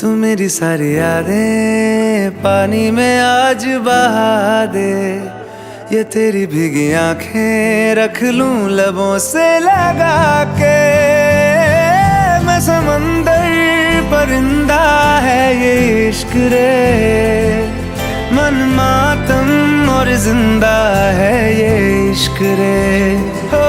तू मेरी सारी यादें पानी में आज बहा दे। ये तेरी भीगी आंखें रख लूं लबों से लगा के। मैं समंदर परिंदा है ये इश्क रे, मन मातम और जिंदा है ये इश्क रे। हो